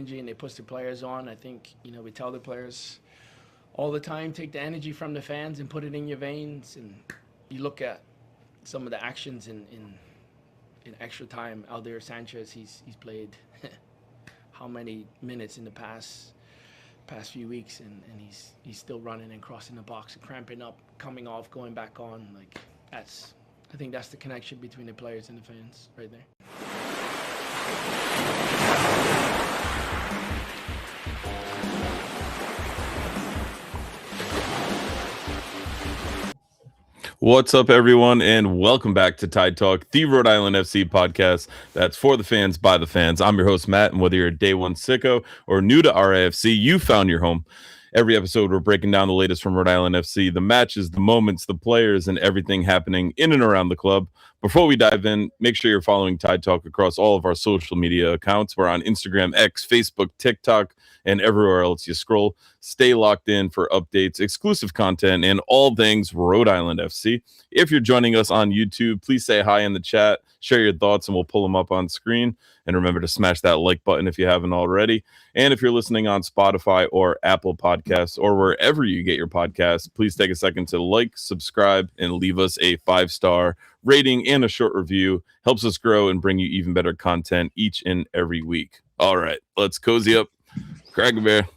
energy and they push the players on. I think, we tell the players all the time, take the energy from the fans and put it in your veins. And you look at some of the actions in extra time. Aldair Sanchez, he's played how many minutes in the past few weeks, and he's still running and crossing the box and cramping up, coming off, going back on. Like, I think that's the connection between the players and the fans right there. What's up, everyone, and welcome back to Tide Talk, the Rhode Island FC podcast that's for the fans, by the fans. I'm your host, Matt, and whether you're a day one sicko or new to RAFC, you found your home. Every episode, we're breaking down the latest from Rhode Island FC, the matches, the moments, the players, and everything happening in and around the club. Before we dive in, make sure you're following Tide Talk across all of our social media accounts. We're on Instagram, X, Facebook, TikTok, and everywhere else you scroll. Stay locked in for updates, exclusive content, and all things Rhode Island FC. If you're joining us on YouTube, please say hi in the chat, share your thoughts, and we'll pull them up on screen. And remember to smash that like button if you haven't already. And if you're listening on Spotify or Apple Podcasts or wherever you get your podcasts, please take a second to like, subscribe, and leave us a 5-star rating and a short review. Helps us grow and bring you even better content each and every week. All right, let's cozy up, crack a bear,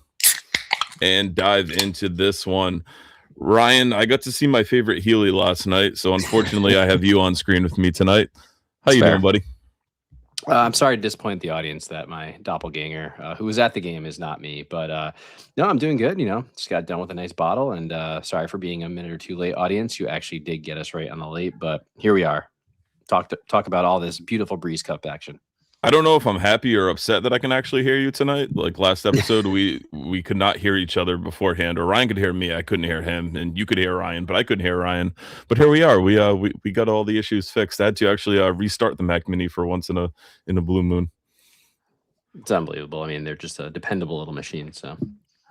and dive into this one. Ryan, I got to see my favorite Healy last night, so unfortunately I have you on screen with me tonight. How you doing, buddy? I'm sorry to disappoint the audience that my doppelganger, who was at the game, is not me. But no, I'm doing good. Just got done with a nice bottle. And sorry for being a minute or two late, audience. You actually did get us right on the late. But here we are. Talk about all this beautiful Breeze Cup action. I don't know if I'm happy or upset that I can actually hear you tonight. Like last episode, we could not hear each other beforehand, or Ryan could hear me, I couldn't hear him, and you could hear Ryan, but I couldn't hear Ryan. But here we are. We got all the issues fixed. I had to actually restart the Mac Mini for once in a blue moon. It's unbelievable. I mean, they're just a dependable little machine. So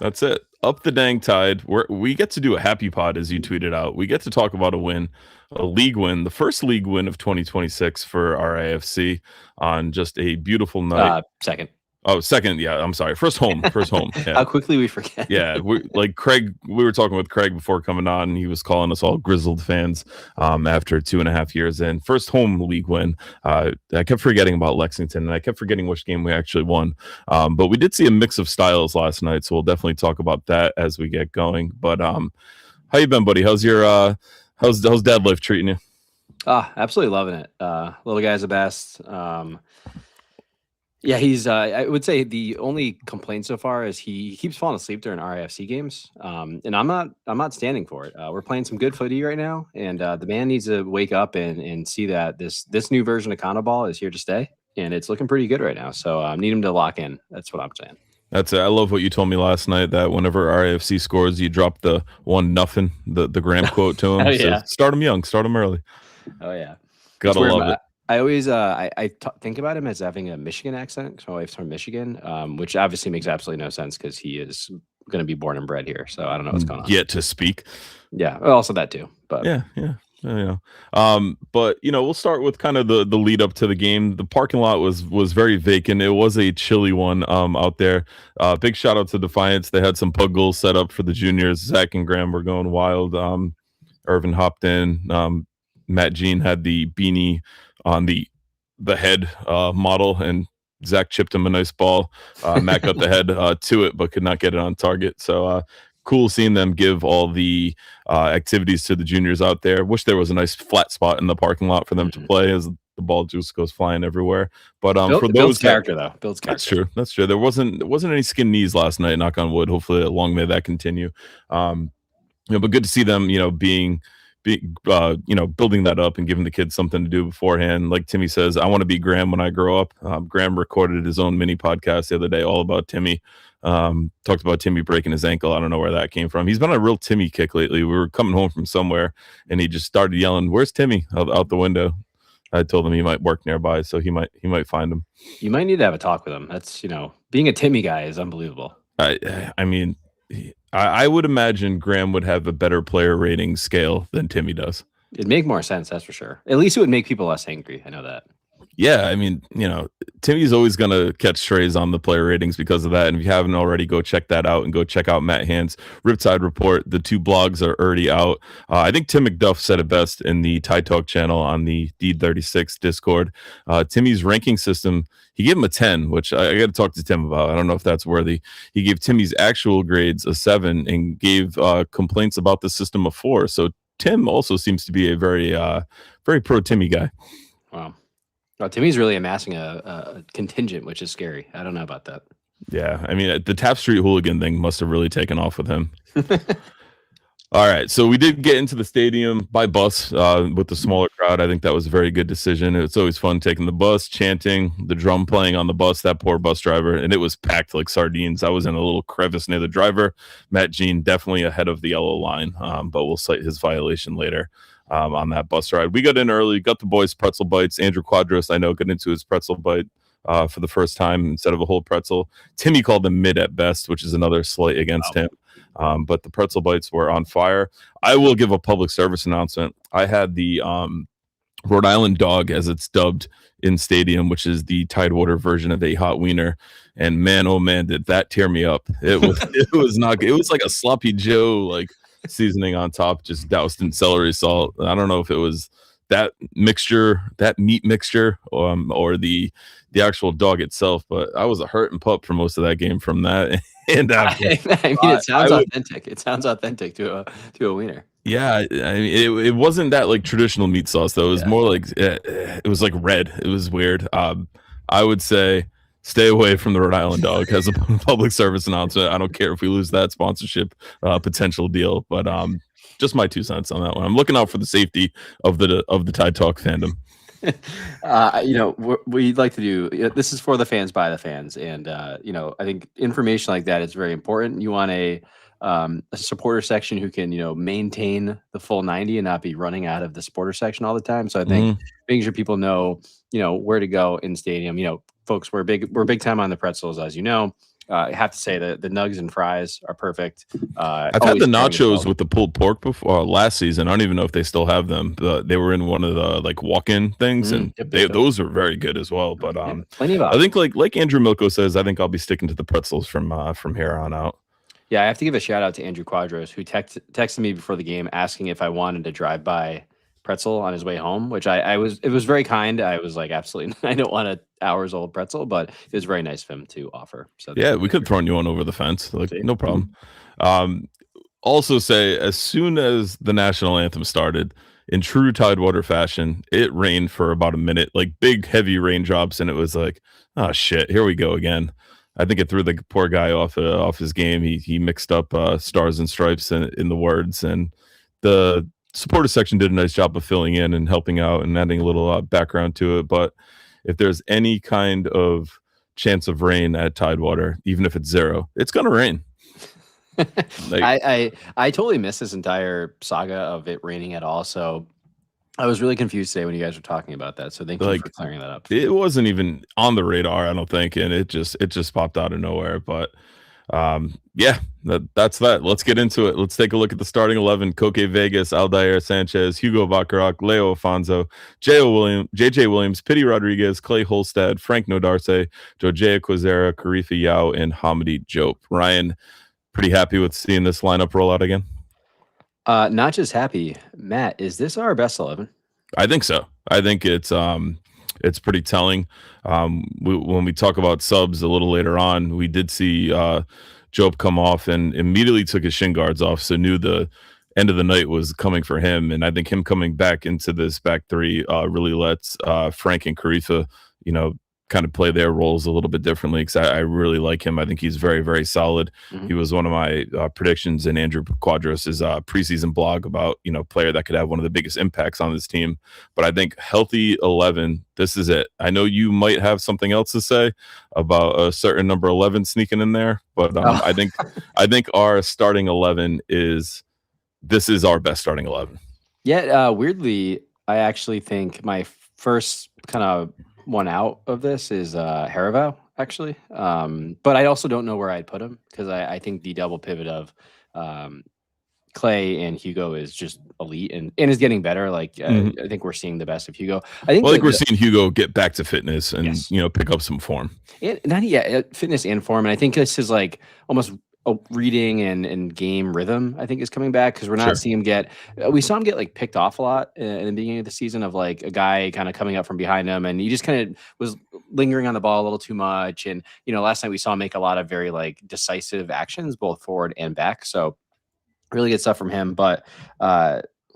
that's it. Up the dang tide. We get to do a happy pod, as you tweeted out. We get to talk about a win. A league win, the first league win of 2026 for RAFC on just a beautiful night. Second. Oh, second. Yeah, I'm sorry. First home. Yeah. How quickly we forget. Yeah, Craig. We were talking with Craig before coming on, and he was calling us all grizzled fans after 2.5 years in. First home league win. I kept forgetting about Lexington, and I kept forgetting which game we actually won. But we did see a mix of styles last night, so we'll definitely talk about that as we get going. But how you been, buddy? How's your How's dad life treating you? Absolutely loving it. Little guy's the best. Yeah, he's I would say the only complaint so far is he keeps falling asleep during RAFC games. And I'm not standing for it. We're playing some good footy right now, and the man needs to wake up and see that this new version of Kana Ball is here to stay, and it's looking pretty good right now. So I need him to lock in. That's what I'm saying. That's it. I love what you told me last night, that whenever RAFC scores, you drop the 1-0, the Graham quote to him. Oh, yeah. So start him young, start him early. Oh yeah, gotta love it. I always think about him as having a Michigan accent because my wife's from Michigan, which obviously makes absolutely no sense because he is going to be born and bred here. So I don't know what's going on. Yet to speak. Yeah, well, also that too. But yeah. But we'll start with kind of the lead up to the game. The parking lot was very vacant. It was a chilly one out there. Big shout out to Defiance. They had some pug goals set up for the juniors. Zach and Graham were going wild. Irvin hopped in. Matt Jean had the beanie on the head model, and Zach chipped him a nice ball. Matt got the head to it, but could not get it on target. So cool seeing them give all the activities to the juniors out there. Wish there was a nice flat spot in the parking lot for them to play, as the ball just goes flying everywhere. But for those character though, builds character. That's true. There wasn't any skin knees last night. Knock on wood. Hopefully, long may that continue. But good to see them. Being building that up and giving the kids something to do beforehand. Like Timmy says, I want to be Graham when I grow up. Graham recorded his own mini podcast the other day, all about Timmy. Talked about Timmy breaking his ankle. I don't know where that came from. He's been on a real Timmy kick lately. We were coming home from somewhere, and he just started yelling, "Where's Timmy?" out the window. I told him he might work nearby, so he might find him. You might need to have a talk with him. That's being a Timmy guy is unbelievable. I mean, I would imagine Graham would have a better player rating scale than Timmy does. It'd make more sense, that's for sure. At least it would make people less angry. I know that. Yeah, I mean, Timmy's always going to catch strays on the player ratings because of that. And if you haven't already, go check that out and go check out Matt Hand's Riptide Report. The 2 blogs are already out. I think Tim McDuff said it best in the Tide Talk channel on the D36 Discord. Timmy's ranking system, he gave him a 10, which I got to talk to Tim about. I don't know if that's worthy. He gave Timmy's actual grades a 7 and gave complaints about the system a 4. So Tim also seems to be a very, very pro Timmy guy. Wow. Oh, Timmy's really amassing a contingent, which is scary. I don't know about that. Yeah, I mean, the Tap Street hooligan thing must have really taken off with him. All right, so we did get into the stadium by bus with the smaller crowd. I think that was a very good decision. It's always fun taking the bus, chanting, the drum playing on the bus, that poor bus driver, and it was packed like sardines. I was in a little crevice near the driver. Matt Jean definitely ahead of the yellow line, but we'll cite his violation later. On that bus ride, we got in early, got the boys pretzel bites. Andrew Quadros, I know, got into his pretzel bite for the first time instead of a whole pretzel. Timmy called them mid at best, which is another slight against him. But the pretzel bites were on fire. I will give a public service announcement. I had the Rhode Island dog, as it's dubbed in stadium, which is the Tidewater version of a hot wiener. And man, oh man, did that tear me up. It was not good. It was like a sloppy Joe, like seasoning on top, just doused in celery salt. I don't know if it was that mixture, that meat mixture, or the actual dog itself, but I was a hurting pup for most of that game from that. And I mean, it sounds authentic. It sounds authentic to a wiener. Yeah, I mean, it wasn't that like traditional meat sauce though. It was more like it was like red. It was weird. I would say stay away from the Rhode Island dog as a public service announcement. I don't care if we lose that sponsorship potential deal, but just my 2 cents on that one. I'm looking out for the safety of the Tide Talk fandom. We'd like to do this is for the fans by the fans, and I think information like that is very important. You want a supporter section who can maintain the full 90 and not be running out of the supporter section all the time. So I think making sure people know where to go in stadium. Folks, we're big time on the pretzels, as you know. I have to say that the nugs and fries are perfect. I've had the nachos with the pulled pork before last season. I don't even know if they still have them. They were in one of the like walk-in things, and those are very good as well. But plenty of I think like Andrew Milko says, I think I'll be sticking to the pretzels from here on out. Yeah, I have to give a shout out to Andrew Quadros, who texted me before the game asking if I wanted to drive by pretzel on his way home, which it was very kind. I was like, absolutely, I don't want an hours old pretzel, but it was very nice of him to offer. So yeah, we could have thrown you one over the fence, like no problem. Also say, as soon as the national anthem started, in true Tidewater fashion, it rained for about a minute, like big heavy raindrops, and it was like, oh shit, here we go again. I think it threw the poor guy off his game. He mixed up stars and stripes in the words, and the supporter section did a nice job of filling in and helping out and adding a little background to it. But if there's any kind of chance of rain at Tidewater, even if it's 0, it's gonna rain. I totally missed this entire saga of it raining at all. So I was really confused today when you guys were talking about that. So thank you for clearing that up. It wasn't even on the radar, I don't think, and it just popped out of nowhere. But that's that. Let's get into it. Let's take a look at the starting 11. Koke Vegas, Aldair Sanchez, Hugo Baccarat, Leo Afonso, JJ Williams, Pity Rodriguez, Clay Holstad, Frank Nodarce, Jojea Quazera, Karifa Yao, and Hamidi Jope. Ryan, pretty happy with seeing this lineup roll out again? Not just happy. Matt, is this our best 11? I think so. I think it's pretty telling. When we talk about subs a little later on, we did see Jope come off and immediately took his shin guards off, so knew the end of the night was coming for him. And I think him coming back into this back three really lets Frank and Karifa, kind of play their roles a little bit differently, because I really like him. I think he's very, very solid. Mm-hmm. He was one of my predictions in Andrew Quadros' preseason blog about, player that could have one of the biggest impacts on this team. But I think healthy 11, this is it. I know you might have something else to say about a certain number 11 sneaking in there, but I think our starting 11 this is our best starting 11. Yeah, weirdly, I actually think my first kind of one out of this is Harivo, actually. But I also don't know where I'd put him, because I think the double pivot of Clay and Hugo is just elite and is getting better. Like I think we're seeing the best of Hugo. I think we're seeing Hugo get back to fitness and Yes. pick up some form. Fitness and form. And I think this is like almost a reading and game rhythm, I think, is coming back, because we're not seeing him get we saw him get like picked off a lot in the beginning of the season, of like a guy kind of coming up from behind him, and he just kind of was lingering on the ball a little too much. And last night we saw him make a lot of very like decisive actions both forward and back. So really good stuff from him. But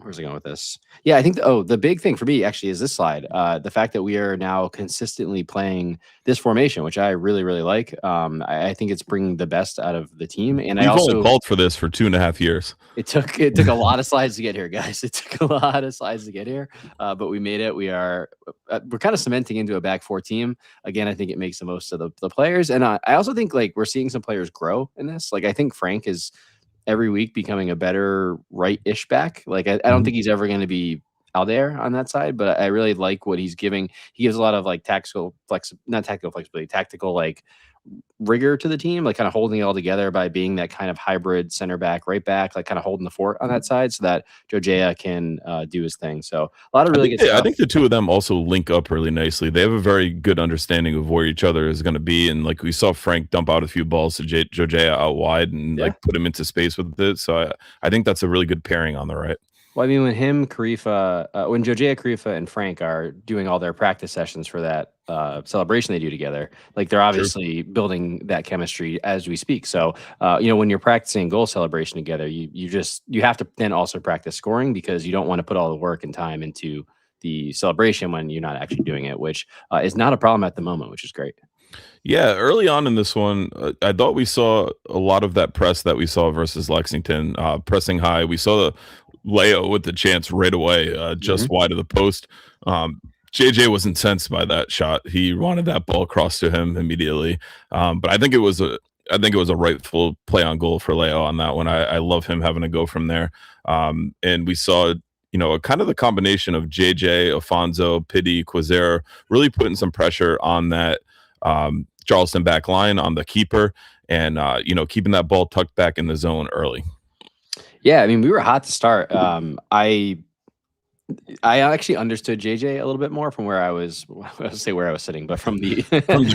where's I going with this? Yeah, I think the big thing for me actually is this slide. The fact that we are now consistently playing this formation, which I really, really like. I think it's bringing the best out of the team. And We've only called for this for 2.5 years. It took a lot of slides to get here, guys. It took a lot of slides to get here, but we made it. We're kind of cementing into a back four team. Again, I think it makes the most of the players. And I also think like we're seeing some players grow in this. Like I think Frank is every week becoming a better right-ish back. Like I don't think he's ever going to be out there on that side, but I really like what he's giving. He gives a lot of like tactical like rigor to the team, like kind of holding it all together by being that kind of hybrid center back, right back, like kind of holding the fort on that side so that Jojea can do his thing. So a lot of really good stuff. I think the two of them also link up really nicely. They have a very good understanding of where each other is going to be. And like we saw Frank dump out a few balls to Jojea out wide and like put him into space with it. So I think that's a really good pairing on the right. Well, I mean, when when Jojea, Cahrleston, and Frank are doing all their practice sessions for that celebration they do together, like they're obviously building that chemistry as we speak. So, when you're practicing goal celebration together, you have to then also practice scoring, because you don't want to put all the work and time into the celebration when you're not actually doing it, which is not a problem at the moment, which is great. Yeah, early on in this one, I thought we saw a lot of that press that we saw versus Lexington, pressing high. We saw the Leo with the chance right away, just wide of the post. JJ was incensed by that shot. He wanted that ball across to him immediately. But I think it was a rightful play on goal for Leo on that one. I love him having to go from there. And we saw a kind of the combination of JJ, Afonso, Pity, Quazera really putting some pressure on that Charleston back line, on the keeper, and keeping that ball tucked back in the zone early. Yeah, I mean, we were hot to start. I actually understood JJ a little bit more from where I was sitting, but from the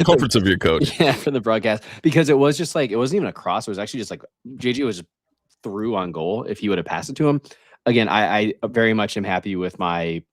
comforts of your coach. Yeah, from the broadcast, because it was just like, it wasn't even a cross. It was actually just like JJ was through on goal if he would have passed it to him. Again, I very much am happy with my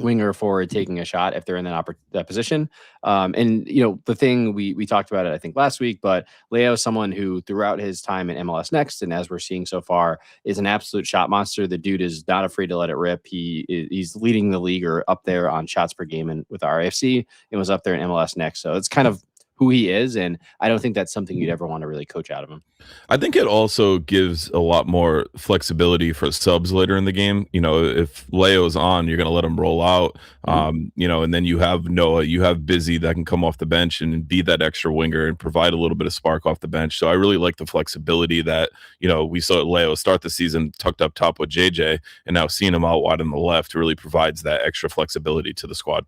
winger forward taking a shot if they're in that position. And the thing we talked about it, I think last week, but Leo is someone who throughout his time in MLS Next, and as we're seeing so far, is an absolute shot monster. The dude is not afraid to let it rip. He's leading the league or up there on shots per game and with RFC, and was up there in MLS Next. So it's kind of who he is, and I don't think that's something you'd ever want to really coach out of him. I think it also gives a lot more flexibility for subs later in the game. If Leo's on, you're going to let him roll out, and then you have Noah, you have Busy that can come off the bench and be that extra winger and provide a little bit of spark off the bench. So I really like the flexibility that, we saw Leo start the season tucked up top with JJ, and now seeing him out wide on the left really provides that extra flexibility to the squad.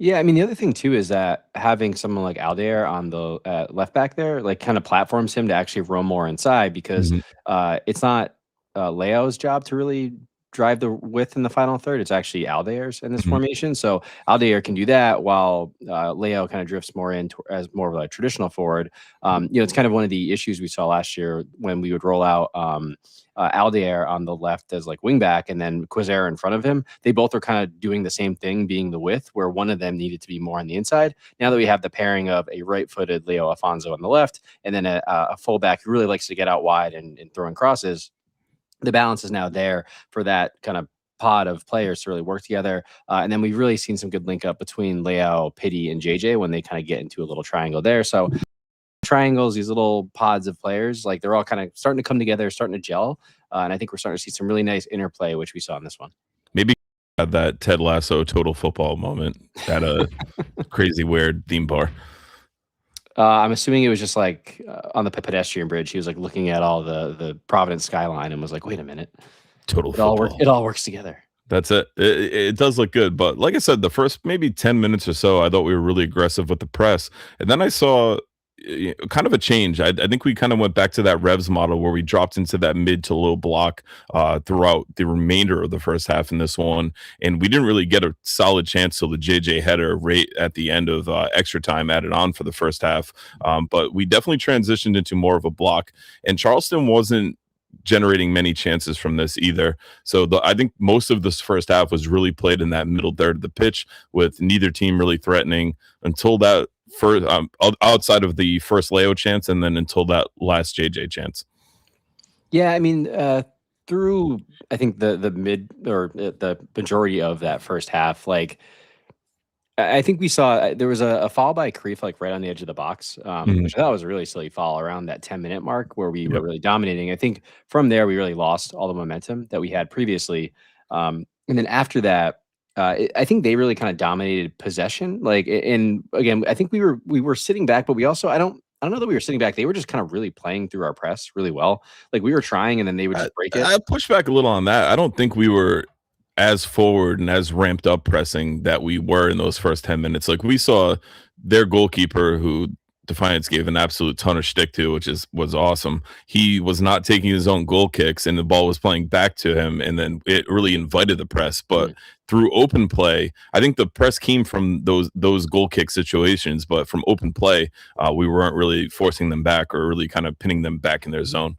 Yeah, I mean, the other thing too is that having someone like Aldair on the left back there, like kind of platforms him to actually roam more inside, because it's not Leo's job to really drive the width in the final third. It's actually Aldair's in this formation. So Aldair can do that while Leo kind of drifts more in as more of a traditional forward. It's kind of one of the issues we saw last year when we would roll out Aldair on the left as like wing back, and then Quazera in front of him. They both are kind of doing the same thing, being the width, where one of them needed to be more on the inside. Now that we have the pairing of a right-footed Leo Afonso on the left, and then a fullback who really likes to get out wide and throw in crosses, the balance is now there for that kind of pod of players to really work together. And then we've really seen some good link up between Leo, Pity, and JJ when they kind of get into a little triangle there. So triangles, these little pods of players, like they're all kind of starting to come together, starting to gel. And I think we're starting to see some really nice interplay, which we saw in this one. Maybe had that Ted Lasso total football moment at a crazy weird theme bar. I'm assuming it was just like on the pedestrian bridge. He was like looking at all the Providence skyline and was like, wait a minute. Total football. It all works together. That's it. It does look good. But like I said, the first maybe 10 minutes or so, I thought we were really aggressive with the press. And then I saw, kind of a change. I think we kind of went back to that Revs model where we dropped into that mid to low block throughout the remainder of the first half in this one, and we didn't really get a solid chance till the JJ header right at the end of extra time added on for the first half. But we definitely transitioned into more of a block, and Charleston wasn't generating many chances from this either. So I think most of this first half was really played in that middle third of the pitch, with neither team really threatening until that first outside of the first Leo chance, and then until that last JJ chance. Yeah, I mean, through I think the mid or the majority of that first half, like I think we saw there was a foul by Cahrleston like right on the edge of the box, which I thought was a really silly foul around that 10-minute mark where we were really dominating. I think from there we really lost all the momentum that we had previously, and then after that, I think they really kind of dominated possession. Like, and again, I think we were sitting back, but we also I don't know that we were sitting back. They were just kind of really playing through our press really well. Like we were trying, and then they would just break it. I push back a little on that. I don't think we were as forward and as ramped up pressing that we were in those first 10 minutes. Like we saw their goalkeeper, who Defiance gave an absolute ton of shtick to, which was awesome. He was not taking his own goal kicks, and the ball was playing back to him, and then it really invited the press. But through open play, I think the press came from those goal kick situations, but from open play, we weren't really forcing them back or really kind of pinning them back in their zone.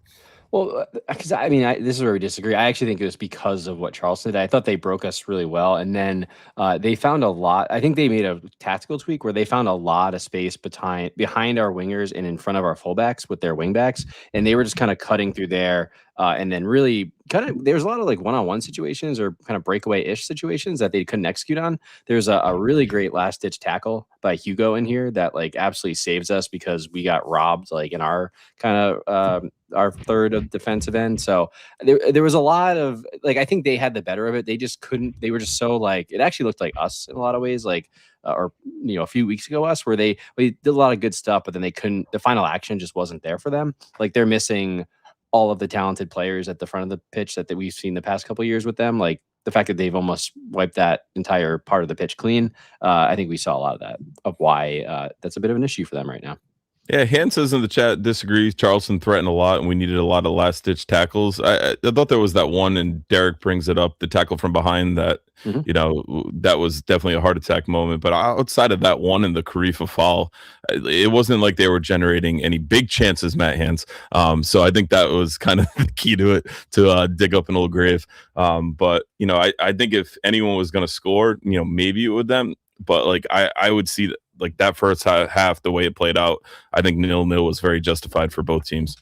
Well, because I mean, this is where we disagree. I actually think it was because of what Charleston did. I thought they broke us really well, and then they found a lot. I think they made a tactical tweak where they found a lot of space behind our wingers and in front of our fullbacks with their wingbacks, and they were just kind of cutting through there. And then really kind of there was a lot of like one-on-one situations or kind of breakaway-ish situations that they couldn't execute on. There's a really great last-ditch tackle by Hugo in here that like absolutely saves us because we got robbed like in our kind of our third of defensive end. So there was a lot of like I think they had the better of it. They just couldn't. They were just so like it actually looked like us in a lot of ways, like or a few weeks ago us where we did a lot of good stuff, but then they couldn't. The final action just wasn't there for them. Like they're missing all of the talented players at the front of the pitch that we've seen the past couple of years with them. Like the fact that they've almost wiped that entire part of the pitch clean. I think we saw a lot of that of why that's a bit of an issue for them right now. Yeah, Han says in the chat disagrees. Charleston threatened a lot, and we needed a lot of last-ditch tackles. I thought there was that one, and Derek brings it up, the tackle from behind that, that was definitely a heart attack moment. But outside of that one and the Cahrleston foul, it wasn't like they were generating any big chances, Matt Hans. So I think that was kind of the key to it, to dig up an old grave. But, I think if anyone was going to score, maybe it would them. But, like, I would see that. Like that first half, the way it played out, I think 0-0 was very justified for both teams.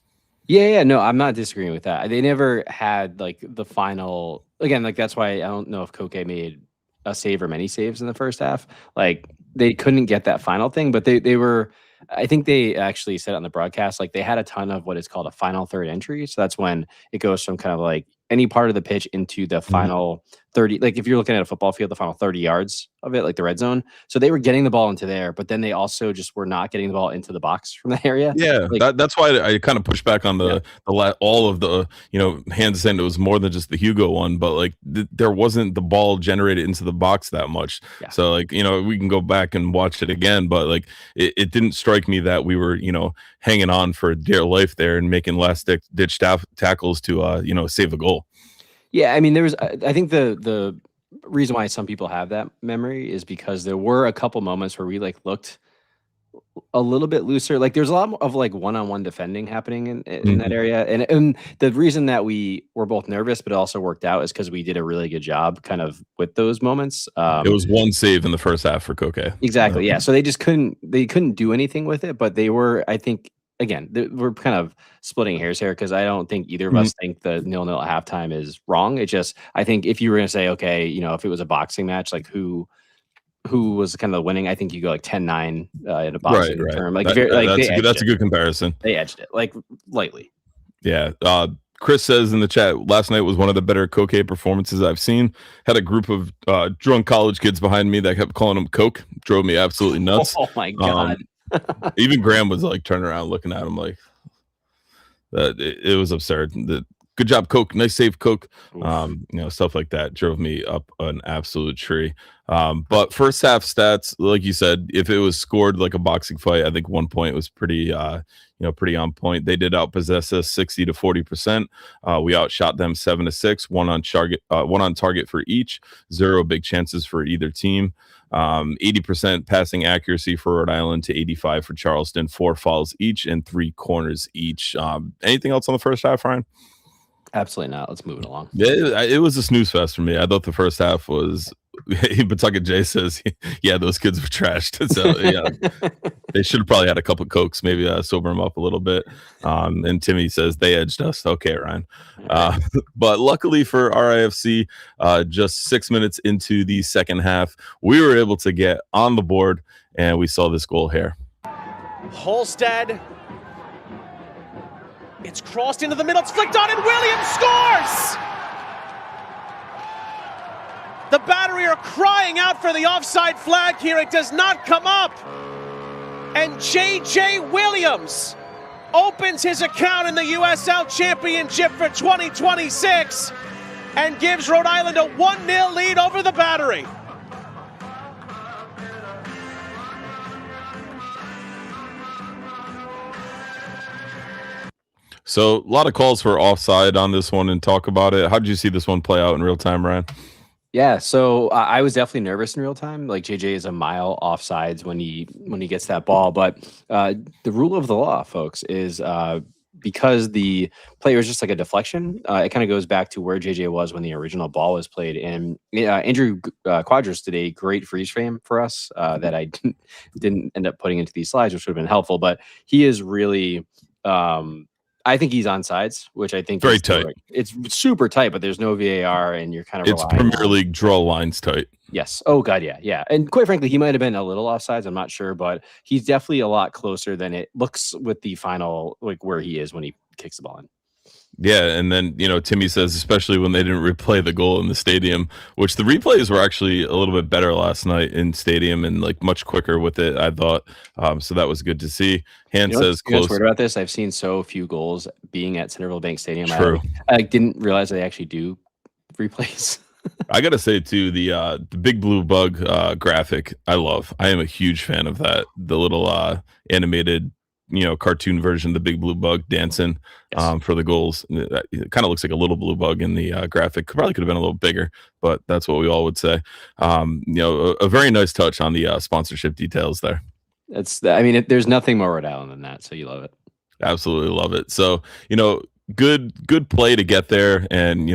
Yeah, no, I'm not disagreeing with that. They never had like the final again. Like that's why I don't know if Koke made a save or many saves in the first half. Like they couldn't get that final thing, but they were. I think they actually said it on the broadcast. Like they had a ton of what is called a final third entry. So that's when it goes from kind of like any part of the pitch into the final 30. Like if you're looking at a football field, the final 30 yards of it, like the red zone. So they were getting the ball into there, but then they also just were not getting the ball into the box from that area. Yeah, like, that's why I kind of push back on all of the hands saying it was more than just the Hugo one, but like there wasn't the ball generated into the box that much. Yeah. So like we can go back and watch it again, but like it didn't strike me that we were hanging on for dear life there and making last ditch tackles to save a goal. Yeah, I mean, there was. I think the reason why some people have that memory is because there were a couple moments where we like looked a little bit looser. Like there's a lot of like one-on-one defending happening in that area, and the reason that we were both nervous but it also worked out is because we did a really good job kind of with those moments. It was one save in the first half for Koke. Exactly. Yeah. So they just couldn't do anything with it, but they were. I think. Again, we're kind of splitting hairs here because I don't think either of us think the 0-0 at halftime is wrong. It just, I think if you were going to say, okay, if it was a boxing match, like who was kind of the winning, I think you go like 10-9 in a boxing term. Like, that's a good comparison. They edged it like lightly. Yeah. Chris says in the chat, last night was one of the better Koke performances I've seen. Had a group of drunk college kids behind me that kept calling him Coke. Drove me absolutely nuts. Oh my God. Even Graham was like turning around looking at him like that. It was absurd. good job, Coke. Nice save, Coke. Stuff like that drove me up an absolute tree. But first half stats, like you said, if it was scored like a boxing fight, I think 1 point was pretty pretty on point. They did outpossess us 60 to 40%. We outshot them 7 to 6, one on target for each, 0 big chances for either team. 80% passing accuracy for Rhode Island to 85 for Charleston, 4 fouls each and 3 corners each. Anything else on the first half, Ryan? Absolutely not. Let's move it along. Yeah, it was a snooze fest for me. I thought the first half was. Pawtucket Jay says, "Yeah, those kids were trashed." So yeah, they should have probably had a couple of Cokes, maybe sober them up a little bit. And Timmy says they edged us. Okay, Ryan. But luckily for RIFC, just 6 minutes into the second half, we were able to get on the board, and we saw this goal here. Holstead. It's crossed into the middle. It's flicked on, and Williams scores! The Battery are crying out for the offside flag here. It does not come up. And J.J. Williams opens his account in the USL Championship for 2026 and gives Rhode Island a 1-0 lead over the Battery. So a lot of calls for offside on this one and talk about it. How did you see this one play out in real time, Ryan? Yeah, so I was definitely nervous in real time. Like JJ is a mile offsides when he gets that ball, but the rule of the law, folks, is because the play was just like a deflection. It kind of goes back to where JJ was when the original ball was played. And Andrew Quadras did a great freeze frame for us that I didn't end up putting into these slides, which would have been helpful. But he is really. I think he's on sides, which I think very tight. It's super tight, but there's no VAR, and you're kind of it's Premier League draw lines tight. Yes. Oh God, yeah. And quite frankly, he might have been a little offsides. I'm not sure, but he's definitely a lot closer than it looks with the final, like where he is when he kicks the ball in. Yeah, and then Timmy says, especially when they didn't replay the goal in the stadium, which the replays were actually a little bit better last night in stadium and like much quicker with it, I thought. So that was good to see. Hand says, "Close." What's weird about this? I've seen so few goals being at Centerville Bank Stadium. True. I didn't realize they actually do replays. I gotta say too, the Big Blue Bug graphic, I love. I am a huge fan of that. The little animated. Cartoon version, the Big Blue Bug dancing for the goals. It kind of looks like a little blue bug in the graphic. Probably could have been a little bigger, but that's what we all would say. A very nice touch on the sponsorship details there. There's nothing more Rhode Island than that, so you love it. Absolutely love it. So, good play to get there, and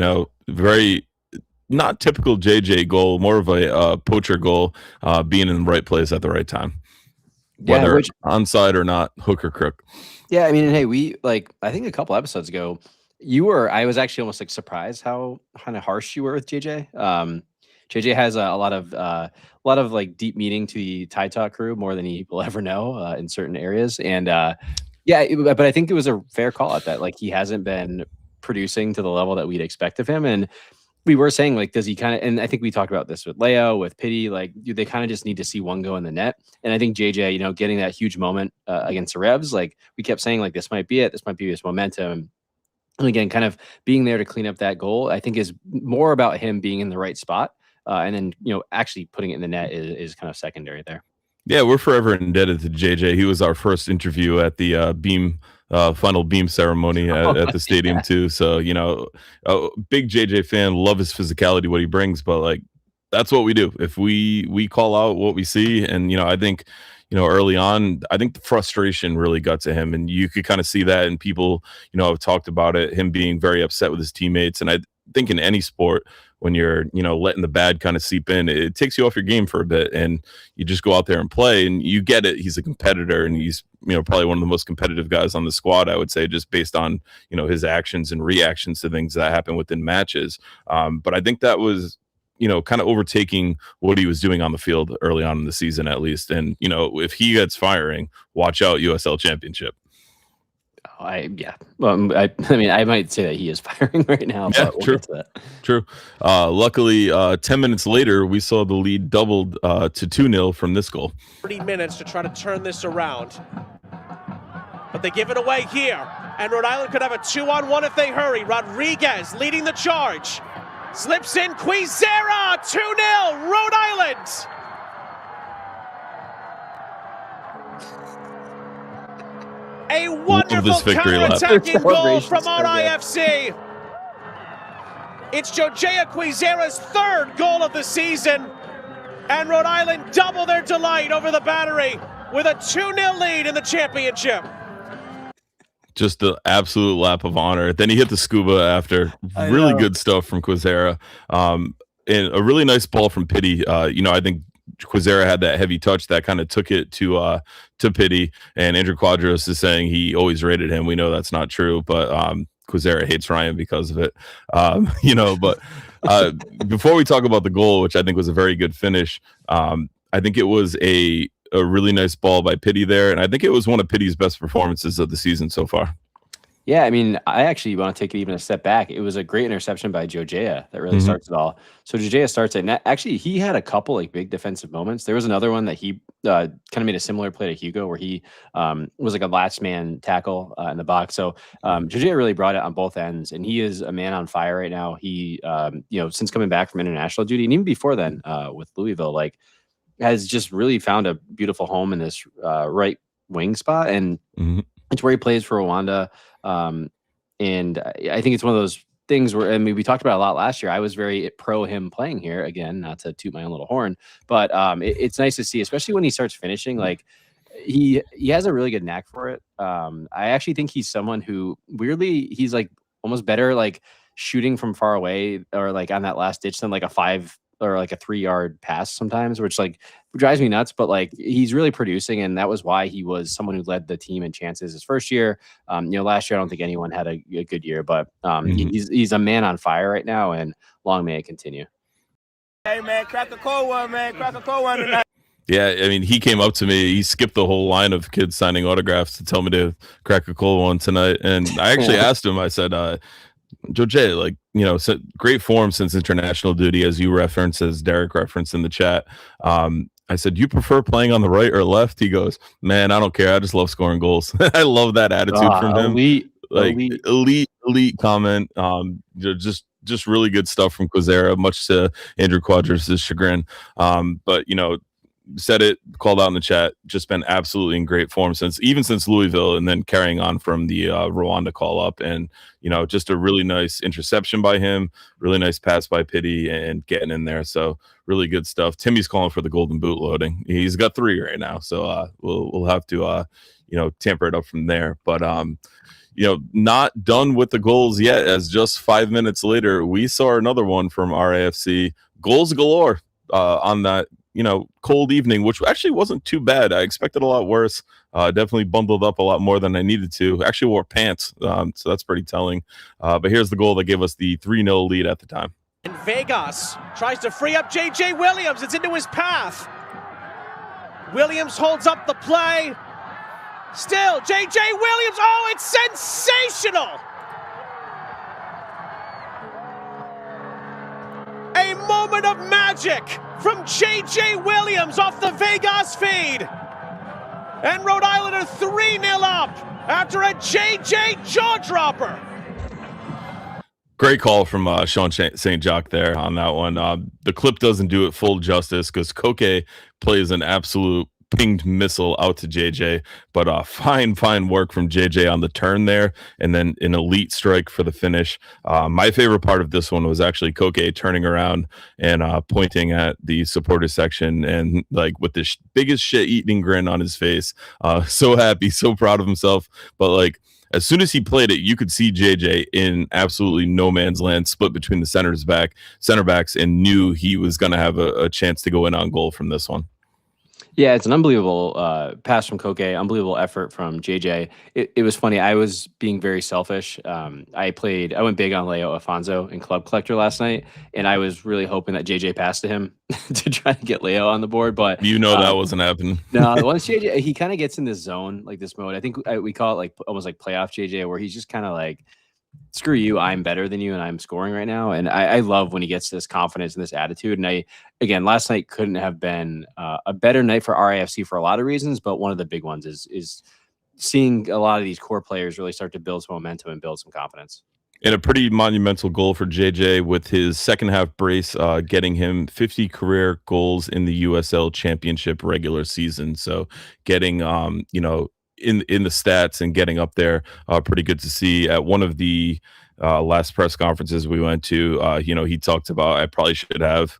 very not typical JJ goal, more of a poacher goal, being in the right place at the right time. Whether onside or not, hook or crook. Yeah, hey, I think a couple episodes ago, I was actually almost like surprised how kind of harsh you were with JJ. JJ has a lot of like deep meaning to the Tide Talk crew, more than he will ever know in certain areas. And but I think it was a fair call at that. Like he hasn't been producing to the level that we'd expect of him. And we were saying, like, does he kind of, and I think we talked about this with Leo, with Pity, like, they kind of just need to see one go in the net. And I think JJ, getting that huge moment against the Revs, like, we kept saying, like, this might be it. This might be his momentum. And again, kind of being there to clean up that goal, I think is more about him being in the right spot. And then, actually putting it in the net is kind of secondary there. Yeah, we're forever indebted to JJ. He was our first interview at the final beam ceremony at the stadium too. So, a big JJ fan, love his physicality, what he brings, but like, that's what we do. If we call out what we see, and, I think, early on, I think the frustration really got to him, and you could kind of see that, and people, have talked about it, him being very upset with his teammates. And I think in any sport, when you're, letting the bad kind of seep in, it takes you off your game for a bit, and you just go out there and play, and you get it. He's a competitor, and he's, probably one of the most competitive guys on the squad, I would say, just based on, his actions and reactions to things that happen within matches. But I think that was, kind of overtaking what he was doing on the field early on in the season, at least. And, if he gets firing, watch out, USL Championship. I might say that he is firing right now. Yeah, but we'll true. Get to that. True. Luckily, 10 minutes later, we saw the lead doubled to 2-0 from this goal. 30 minutes to try to turn this around. But they give it away here. And Rhode Island could have a 2-on-1 if they hurry. Rodriguez leading the charge. Slips in Quizera, 2-0, Rhode Island. A wonderful counter-attacking goal from RIFC. It's Jojea Quizera's third goal of the season. And Rhode Island double their delight over the Battery with a 2-0 lead in the championship. Just the absolute lap of honor. Then he hit the scuba after. Really good stuff from Quizera. And a really nice ball from Pity. I think Quizera had that heavy touch that kind of took it to Pity. And Andrew Quadros is saying he always rated him. We know that's not true, but Quizera hates Ryan because of it. But before we talk about the goal, which I think was a very good finish, I think it was a really nice ball by Pity there, and I think it was one of Pity's best performances of the season so far. Yeah, I mean, I actually want to take it even a step back. It was a great interception by Jojea that really starts it all. So Jojea starts it, and actually he had a couple like big defensive moments. There was another one that he kind of made a similar play to Hugo, where he was like a last man tackle in the box. So Jojea really brought it on both ends, and he is a man on fire right now. He, since coming back from international duty, and even before then with Louisville, has just really found a beautiful home in this right wing spot, and it's where he plays for Rwanda. And I think it's one of those things where, I mean, we talked about it a lot last year. I was very pro him playing here, again, not to toot my own little horn, but it's nice to see, especially when he starts finishing. Like he has a really good knack for it. I actually think he's someone who weirdly, he's like almost better like shooting from far away or like on that last ditch than like a 5 or like a 3-yard pass sometimes, which like drives me nuts, but like he's really producing. And that was why he was someone who led the team in chances his first year. Last year, I don't think anyone had a good year, but he's a man on fire right now, and long may it continue. Hey man, crack a cold one, man. Crack a cold one tonight. Yeah, I mean, he came up to me. He skipped the whole line of kids signing autographs to tell me to crack a cold one tonight. And I actually asked him, I said, Jojea, great form since international duty, as you referenced, as Derek referenced in the chat. I said, do you prefer playing on the right or left? He goes, man, I don't care. I just love scoring goals. I love that attitude from him. Elite comment. Just really good stuff from Quizera, much to Andrew Quadros' chagrin. But said it, called out in the chat, just been absolutely in great form since Louisville, and then carrying on from the Rwanda call up, and just a really nice interception by him, really nice pass by Pity, and getting in there. So really good stuff. Timmy's calling for the golden boot loading. He's got 3 right now, so we'll have to tamper it up from there. But not done with the goals yet, as just 5 minutes later we saw another one from RAFC. Goals galore on that cold evening, which actually wasn't too bad. I expected a lot worse. Definitely bundled up a lot more than I needed to. Actually wore pants, so that's pretty telling. But here's the goal that gave us the 3-0 lead at the time. And Vegas tries to free up J.J. Williams. It's into his path. Williams holds up the play. Still, J.J. Williams. Oh, it's sensational! A moment of magic from J.J. Williams off the Vegas feed. And Rhode Island are 3-0 up after a J.J. jaw-dropper. Great call from Sean St. Jacques there on that one. The clip doesn't do it full justice because Koke plays an absolute pinged missile out to JJ, but fine work from JJ on the turn there, and then an elite strike for the finish. My favorite part of this one was actually Koke turning around and pointing at the supporter section, and like with the biggest shit-eating grin on his face, so happy, so proud of himself. But like as soon as he played it, you could see JJ in absolutely no man's land, split between the center backs, and knew he was going to have a chance to go in on goal from this one. Yeah, it's an unbelievable pass from Koke, unbelievable effort from JJ. It was funny. I was being very selfish. I went big on Leo Afonso in Club Collector last night, and I was really hoping that JJ passed to him to try to get Leo on the board. But that wasn't happening. No, once JJ, he kind of gets in this zone, like this mode. I think we call it like almost like playoff JJ, where he's just kind of like, screw you, I'm better than you, and I'm scoring right now. And I love when he gets this confidence and this attitude. And last night couldn't have been a better night for RAFC for a lot of reasons, but one of the big ones is seeing a lot of these core players really start to build some momentum and build some confidence. And a pretty monumental goal for JJ with his second half brace, getting him 50 career goals in the USL Championship regular season. So getting, in the stats and getting up there, pretty good to see. At one of the last press conferences we went to, he talked about, I probably should have,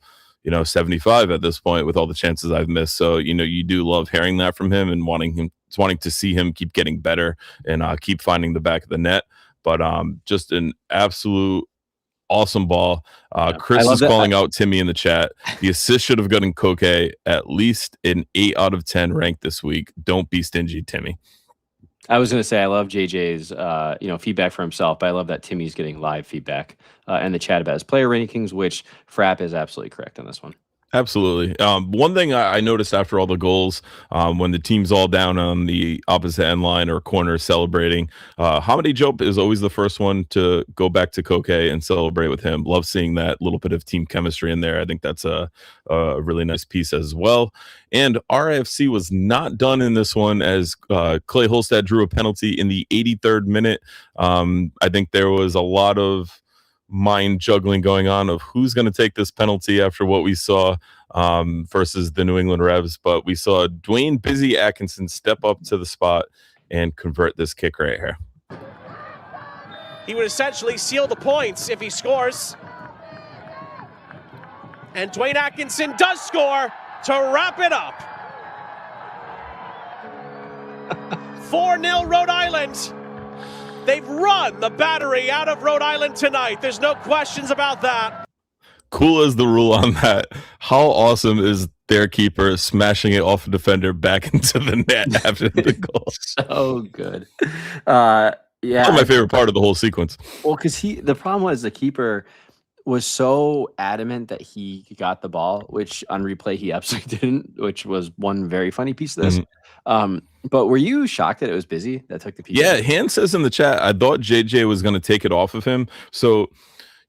75 at this point with all the chances I've missed. So, you do love hearing that from him and wanting to see him keep getting better and keep finding the back of the net. But just an absolute awesome ball. Chris is calling out Timmy in the chat. The assist should have gotten Koke at least an 8 out of 10 rank this week. Don't be stingy, Timmy. I was going to say I love JJ's feedback for himself, but I love that Timmy's getting live feedback in the chat about his player rankings, which Frapp is absolutely correct on this one. Absolutely. One thing I noticed after all the goals, when the team's all down on the opposite end line or corner celebrating, Hamadi Diop is always the first one to go back to Koke and celebrate with him. Love seeing that little bit of team chemistry in there. I think that's a really nice piece as well. And RFC was not done in this one as Clay Holstad drew a penalty in the 83rd minute. I think there was a lot of mind juggling going on of who's going to take this penalty after what we saw versus the New England Revs. But we saw Dwayne Busy Atkinson step up to the spot and convert this kick right here. He would essentially seal the points if he scores. And Dwayne Atkinson does score to wrap it up. 4-0 Rhode Island. They've run the battery out of Rhode Island tonight. There's no questions about that. Cool as the rule on that. How awesome is their keeper smashing it off a defender back into the net after the goal? So good. Yeah. That's my favorite part of the whole sequence. Well, because the problem was the keeper was so adamant that he got the ball, which on replay he absolutely didn't, which was one very funny piece of this. But were you shocked that it was Busy that took the piece? Yeah, Han says in the chat, I thought JJ was going to take it off of him. So,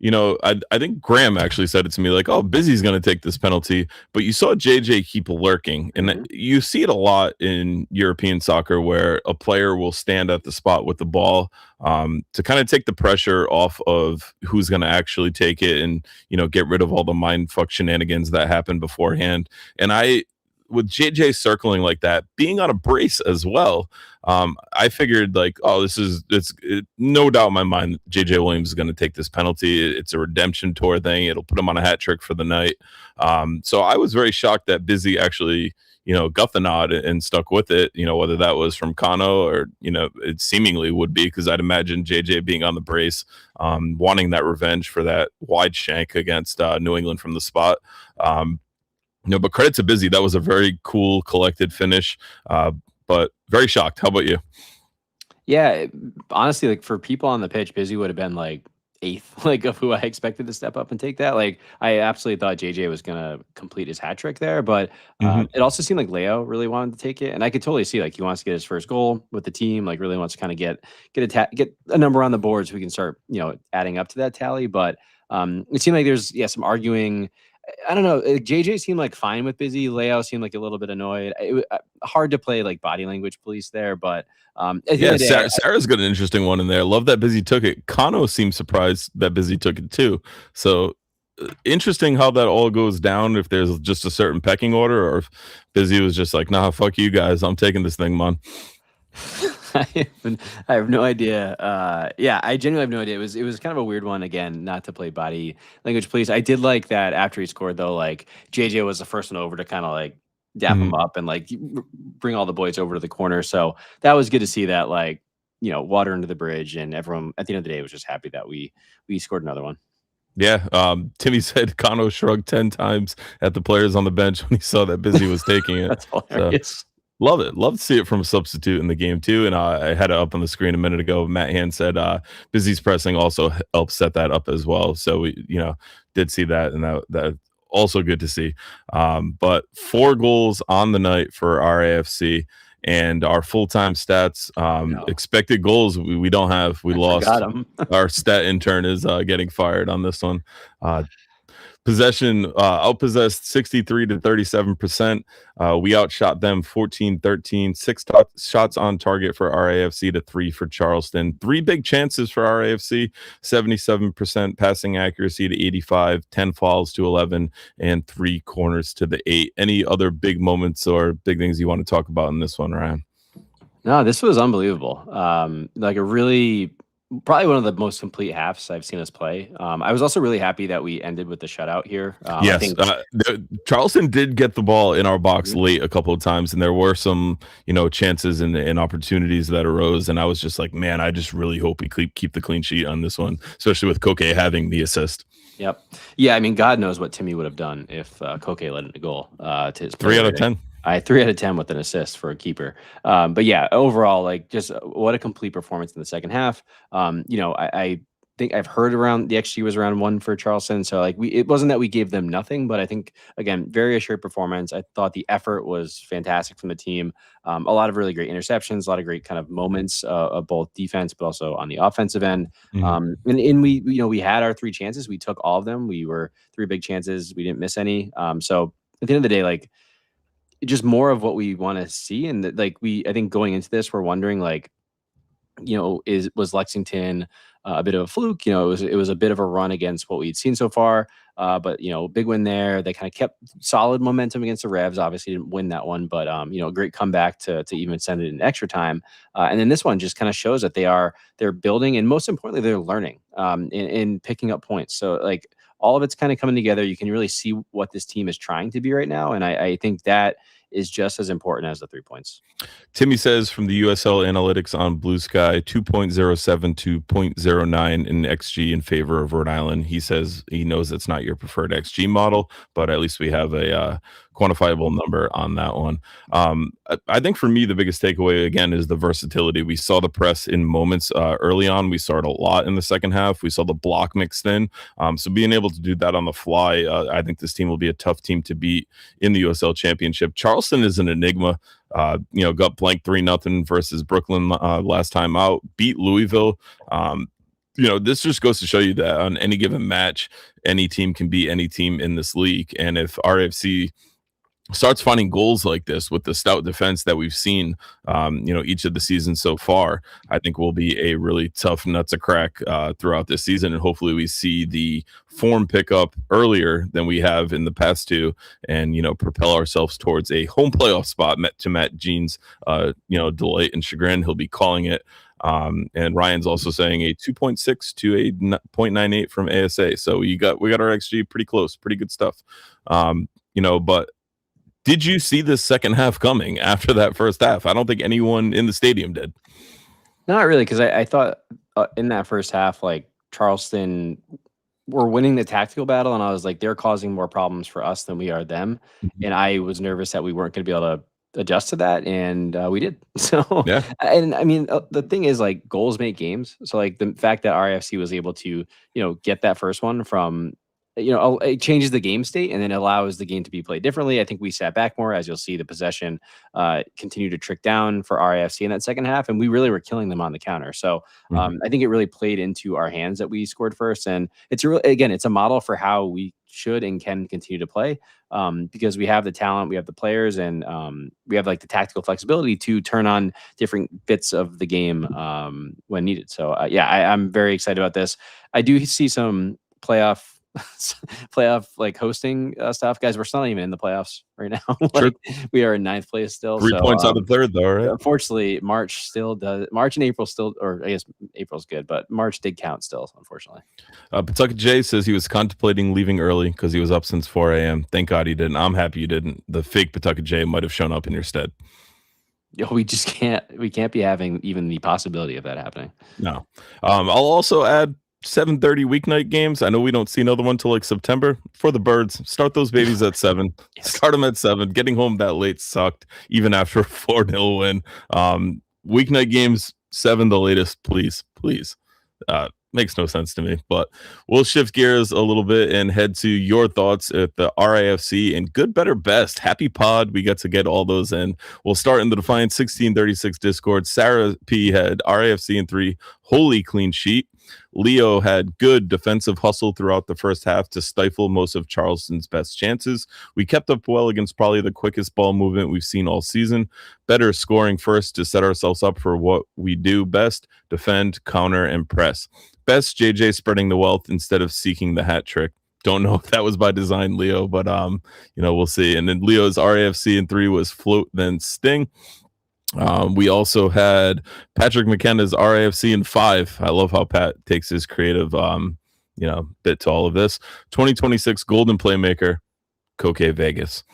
I think Graham actually said it to me like, oh, Busy's going to take this penalty. But you saw JJ keep lurking. And you see it a lot in European soccer where a player will stand at the spot with the ball to kind of take the pressure off of who's going to actually take it and, get rid of all the mindfuck shenanigans that happened beforehand. And with JJ circling like that, being on a brace as well, I figured like, oh, it's no doubt in my mind JJ Williams is going to take this penalty. It's a redemption tour thing. It'll put him on a hat trick for the night. So I was very shocked that Busy actually, got the nod and stuck with it, whether that was from Kano or, it seemingly would be, because I'd imagine JJ being on the brace, wanting that revenge for that wide shank against New England from the spot. But credit to Busy. That was a very cool, collected finish, but very shocked. How about you? Yeah, honestly, like for people on the pitch, Busy would have been like 8th, of who I expected to step up and take that. Like, I absolutely thought JJ was going to complete his hat trick there, but it also seemed like Leo really wanted to take it. And I could totally see like he wants to get his first goal with the team, like really wants to kind of get a number on the board so we can start, adding up to that tally. But it seemed like there's some arguing. I don't know. JJ seemed like fine with Busy. Leo seemed like a little bit annoyed. Hard to play like body language police there, but Sarah's got an interesting one in there. Love that Busy took it. Kano seemed surprised that Busy took it too. So interesting how that all goes down. If there's just a certain pecking order, or if Busy was just like, nah, fuck you guys, I'm taking this thing, man. I have no idea. I genuinely have no idea. It was kind of a weird one, again, not to play body language police. I did like that after he scored though, like JJ was the first one over to kind of like dap him up and like bring all the boys over to the corner. So that was good to see that, like, water under the bridge, and everyone at the end of the day was just happy that we scored another one. Yeah, Timmy said Kano shrugged 10 times at the players on the bench when he saw that Busy was taking it. That's hilarious. So, love it. Love to see it from a substitute in the game too. And I had it up on the screen a minute ago. Matt Hand said Busy's pressing also helped set that up as well. So we, did see that, and that also good to see. But 4 goals on the night for RAFC, and our full-time stats, expected goals we don't have. We lost. Our stat intern is getting fired on this one. Possession outpossessed 63 to 37%. We outshot them 14-13, shots on target for RAFC to 3 for Charleston. 3 big chances for RAFC, 77% passing accuracy to 85, 10 fouls to 11, and 3 corners to the 8. Any other big moments or big things you want to talk about in this one, Ryan? No, this was unbelievable. Like a really, probably one of the most complete halves I've seen us play. I was also really happy that we ended with the shutout here. Yes, I think Charleston did get the ball in our box late a couple of times, and there were some, chances and opportunities that arose. And I was just like, man, I just really hope we keep the clean sheet on this one, especially with Koke having the assist. Yep. Yeah, I mean, God knows what Timmy would have done if Koke let in a goal to his 3 out of 10. 3 out of 10 with an assist for a keeper. But yeah, overall, like just what a complete performance in the second half. I think I've heard around the XG was around 1 for Charleston. So like it wasn't that we gave them nothing, but I think again, very assured performance. I thought the effort was fantastic from the team. A lot of really great interceptions, a lot of great kind of moments of both defense, but also on the offensive end. Mm-hmm. And we had our 3 chances. We took all of them. We were 3 big chances. We didn't miss any. So at the end of the day, like, just more of what we want to see. And I think going into this, we're wondering like, was Lexington a bit of a fluke? It was a bit of a run against what we'd seen so far. But big win there. They kind of kept solid momentum against the Revs. Obviously didn't win that one, but a great comeback to even send it in extra time. And then this one just kind of shows that they're building, and most importantly, they're learning in picking up points. So like all of it's kind of coming together. You can really see what this team is trying to be right now. And I think that is just as important as the 3 points. Timmy says from the USL Analytics on Blue Sky, 2.07 to 0.09 in XG in favor of Rhode Island. He says he knows it's not your preferred XG model, but at least we have a quantifiable number on that one. I think for me, the biggest takeaway, again, is the versatility. We saw the press in moments early on. We saw it a lot in the second half. We saw the block mixed in. So being able to do that on the fly, I think this team will be a tough team to beat in the USL Championship. Charleston is an enigma. Got blanked 3-0 versus Brooklyn last time out, beat Louisville. This just goes to show you that on any given match, any team can beat any team in this league. And if RFC starts finding goals like this with the stout defense that we've seen, each of the seasons so far, I think will be a really tough nut to crack throughout this season. And hopefully we see the form pick up earlier than we have in the past 2 and, propel ourselves towards a home playoff spot to Matt Jean's, delight and chagrin. He'll be calling it. And Ryan's also saying a 2.6 to a 0.98 from ASA. So we got our XG pretty close, pretty good stuff. But did you see this second half coming after that first half? I don't think anyone in the stadium did. Not really, because I thought in that first half, like Charleston were winning the tactical battle, and I was like, they're causing more problems for us than we are them. Mm-hmm. And I was nervous that we weren't going to be able to adjust to that, and we did. So, yeah. And I mean, the thing is, like, goals make games. So, like, the fact that RFC was able to, get that first one from, it changes the game state and then allows the game to be played differently. I think we sat back more, as you'll see the possession continue to trick down for RAFC in that second half, and we really were killing them on the counter. So I think it really played into our hands that we scored first, and it's a model for how we should and can continue to play because we have the talent, we have the players, and we have like the tactical flexibility to turn on different bits of the game when needed. So I'm very excited about this. I do see some playoff like hosting stuff, guys. We're still not even in the playoffs right now. We are in 9th place still. 3 points out of 3rd, though, right? Unfortunately, March and April still, or I guess April's good, but March did count still, unfortunately. Pawtucket J says he was contemplating leaving early because he was up since 4 a.m. Thank God he didn't. I'm happy you didn't. The fake Pawtucket J might have shown up in your stead. We just can't be having even the possibility of that happening. No. I'll also add 7:30 weeknight games. I know we don't see another one till like September. For the birds, start those babies at 7. Yes. Start them at 7. Getting home that late sucked, even after a 4-0 win. Weeknight games 7 the latest, please. Makes no sense to me, but we'll shift gears a little bit and head to your thoughts at the RAFC and good, better, best. Happy pod. We got to get all those in. We'll start in the Defiant 1636 Discord. Sarah P had RAFC in 3, holy clean sheet. Leo had good defensive hustle throughout the first half to stifle most of Charleston's best chances. We kept up well against probably the quickest ball movement we've seen all season. Better scoring first to set ourselves up for what we do best: defend, counter, and press. Best JJ spreading the wealth instead of seeking the hat trick. Don't know if that was by design, Leo, but we'll see. And then Leo's RAFC in 3 was float, then sting. We also had Patrick McKenna's RAFC in 5. I love how Pat takes his creative bit to all of this. 2026 Golden Playmaker, Koke Vegas.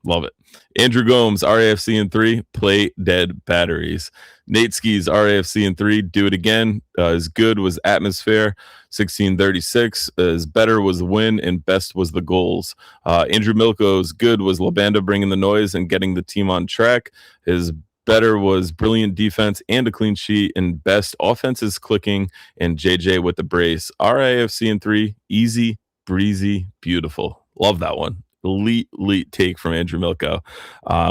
Love it. Andrew Gomes, RAFC in 3, play dead batteries. Nate Ski's RAFC in 3, do it again. As good was atmosphere. 1636. As better was the win, and best was the goals. Andrew Milko's good was Labanda bringing the noise and getting the team on track. His better was brilliant defense and a clean sheet, and best offense is clicking, and JJ with the brace. RAFC in 3, easy, breezy, beautiful. Love that one. Elite take from Andrew Milko.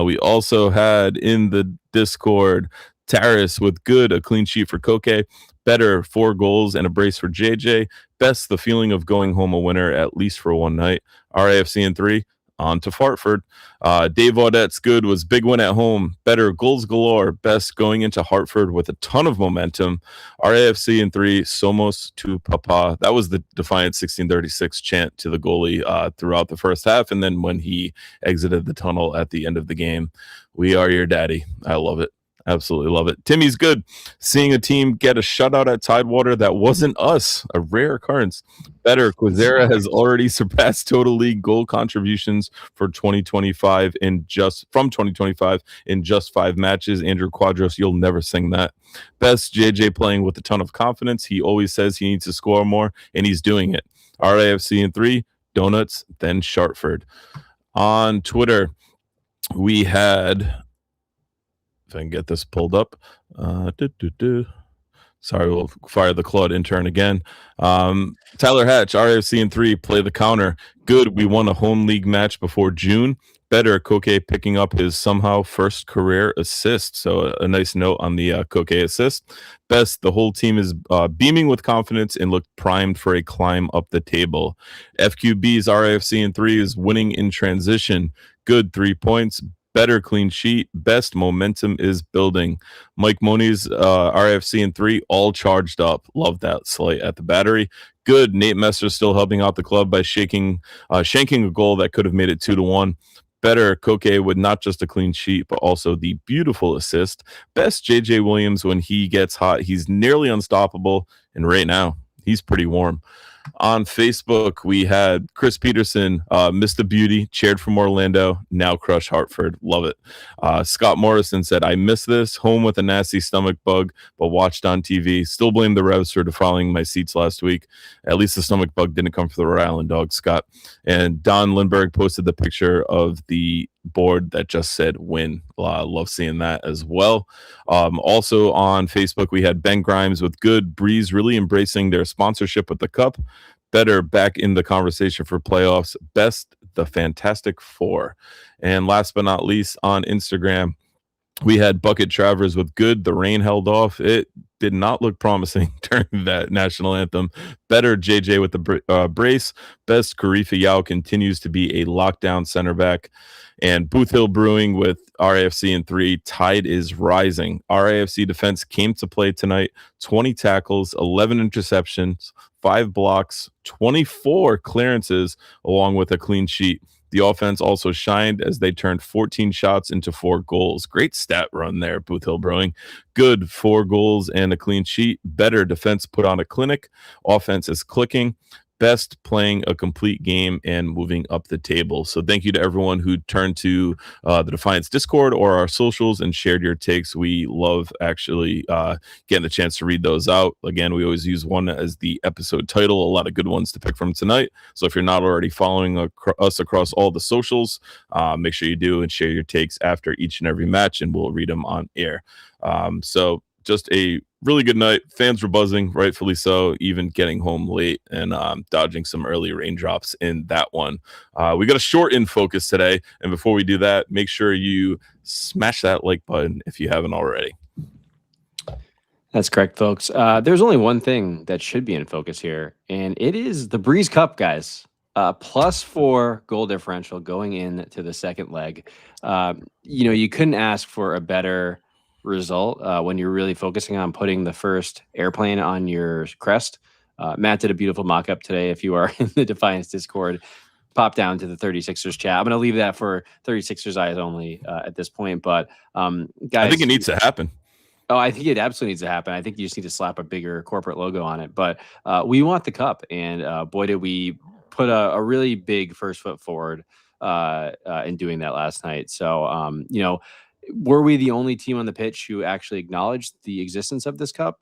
We also had in the Discord Taris with good, a clean sheet for Koke. Better, 4 goals and a brace for JJ. Best, the feeling of going home a winner at least for one night. RAFC in 3, on to Hartford. Dave Audette's good was big win at home. Better, goals galore. Best, going into Hartford with a ton of momentum. RAFC in 3, Somos to Papa. That was the Defiant 1636 chant to the goalie throughout the first half, and then when he exited the tunnel at the end of the game. We are your daddy. I love it. Absolutely love it. Timmy's good. Seeing a team get a shutout at Tidewater that wasn't us, a rare occurrence. Better, Quizera has already surpassed total league goal contributions for 2025 from 2025 in just 5 matches. Andrew Quadros, you'll never sing that. Best, JJ playing with a ton of confidence. He always says he needs to score more, and he's doing it. RAFC in 3, donuts, then Shartford. On Twitter, we had... if I can get this pulled up. Sorry, we'll fire the Claude intern again. Tyler Hatch, RFC in 3, play the counter. Good, we won a home league match before June. Better, Koke picking up his somehow first career assist. So a nice note on the Koke assist. Best, the whole team is beaming with confidence and looked primed for a climb up the table. FQB's RFC in 3 is winning in transition. Good, 3 points. Better, clean sheet. Best, momentum is building. Mike Moni's RFC in 3, all charged up. Love that slate at the battery. Good, Nate Messer still helping out the club by shanking a goal that could have made it 2-1. Better, Koke with not just a clean sheet, but also the beautiful assist. Best, JJ Williams when he gets hot. He's nearly unstoppable, and right now, he's pretty warm. On Facebook, we had Chris Peterson, Mr. Beauty, cheered from Orlando, now crush Hartford. Love it. Scott Morrison said, I miss this, home with a nasty stomach bug, but watched on TV. Still blame the Revs for defiling my seats last week. At least the stomach bug didn't come from the Rhode Island Dogs, Scott. And Don Lindbergh posted the picture of the board that just said win. Love seeing that as well. Also on Facebook, we had Ben Grimes with good, Breeze really embracing their sponsorship with the cup. Better, back in the conversation for playoffs. Best, the Fantastic Four. And last but not least, on Instagram, we had Bucket Travers with good, the rain held off. It did not look promising during that national anthem. Better, JJ with the brace. Best, Karifa Yao continues to be a lockdown center back. And Booth Hill Brewing with RAFC in 3, tide is rising. RAFC defense came to play tonight. 20 tackles, 11 interceptions, 5 blocks, 24 clearances, along with a clean sheet. The offense also shined as they turned 14 shots into 4 goals. Great stat run there, Booth Hill Brewing. Good, 4 goals and a clean sheet. Better, defense put on a clinic. Offense is clicking. Best, playing a complete game and moving up the table. So thank you to everyone who turned to the Defiance Discord or our socials and shared your takes. We love actually getting the chance to read those out. Again, we always use one as the episode title. A lot of good ones to pick from tonight. So if you're not already following us across all the socials, make sure you do and share your takes after each and every match, and we'll read them on air. So just a really good night. Fans were buzzing, rightfully so, even getting home late and dodging some early raindrops in that one. We got a short in focus today, and before we do that, make sure you smash that like button if you haven't already. That's correct, folks. There's only one thing that should be in focus here, and it is the Breeze Cup, guys. +4 goal differential going into the second leg. You couldn't ask for a better result when you're really focusing on putting the first airplane on your crest. Matt did a beautiful mock-up today. If you are in the Defiance Discord, pop down to the 36ers chat. I'm going to leave that for 36ers eyes only at this point. But guys, I think it needs to happen. Oh, I think it absolutely needs to happen. I think you just need to slap a bigger corporate logo on it. But we want the cup, and boy, did we put a really big first foot forward in doing that last night. So, were we the only team on the pitch who actually acknowledged the existence of this cup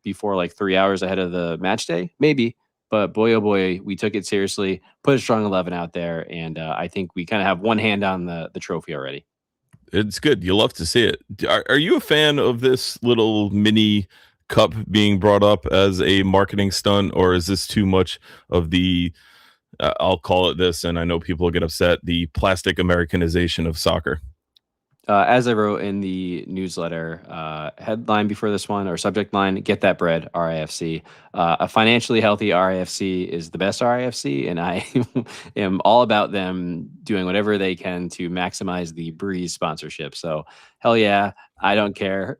before like 3 hours ahead of the match day? Maybe. But boy, oh boy, we took it seriously, put a strong 11 out there, and I think we kind of have one hand on the trophy already. It's good. You love to see it. Are you a fan of this little mini cup being brought up as a marketing stunt, or is this too much of the, I'll call it this, and I know people will get upset, the plastic Americanization of soccer? As I wrote in the newsletter, headline before this one, or subject line, get that bread, RIFC. A financially healthy RIFC is the best RIFC, and I am all about them doing whatever they can to maximize the Breeze sponsorship. So, hell yeah, I don't care.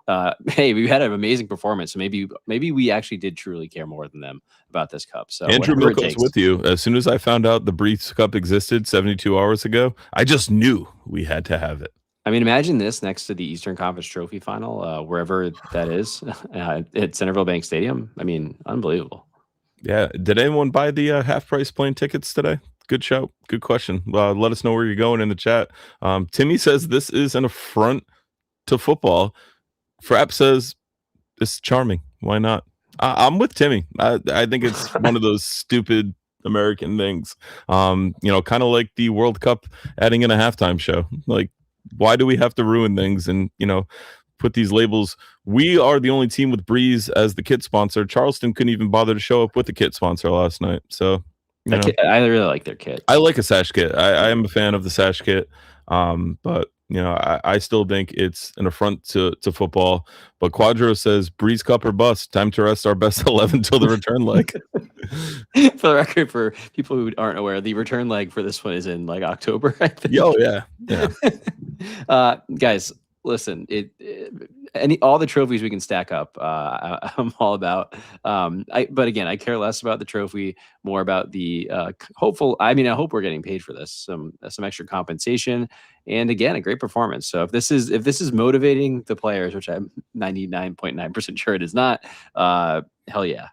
Hey, we had an amazing performance, so maybe we actually did truly care more than them about this cup. So Andrew Milko's with you. As soon as I found out the Breeze Cup existed 72 hours ago, I just knew we had to have it. I mean, imagine this next to the Eastern Conference Trophy Final, wherever that is, at Centerville Bank Stadium. I mean, unbelievable. Yeah. Did anyone buy the half-price plane tickets today? Good show. Good question. Let us know where you're going in the chat. Timmy says this is an affront to football. Frapp says it's charming. Why not? I'm with Timmy. I think it's one of those stupid American things. Kind of like the World Cup adding in a halftime show. Like, why do we have to ruin things and, put these labels? We are the only team with Breeze as the kit sponsor. Charleston couldn't even bother to show up with the kit sponsor last night. So, I really like their kit. I like a sash kit. I am a fan of the sash kit. But, I still think it's an affront to football. But Quadro says Breeze Cup or bust. Time to rest our best 11 till the return leg. For the record, for people who aren't aware, the return leg for this one is in like October, I think. Oh, yeah. Guys, listen, all the trophies we can stack up, I'm all about. But again, I care less about the trophy, more about the hopeful. I mean, I hope we're getting paid for this, some extra compensation, and again, a great performance. So if this is motivating the players, which I'm 99.9% sure it is not, hell yeah.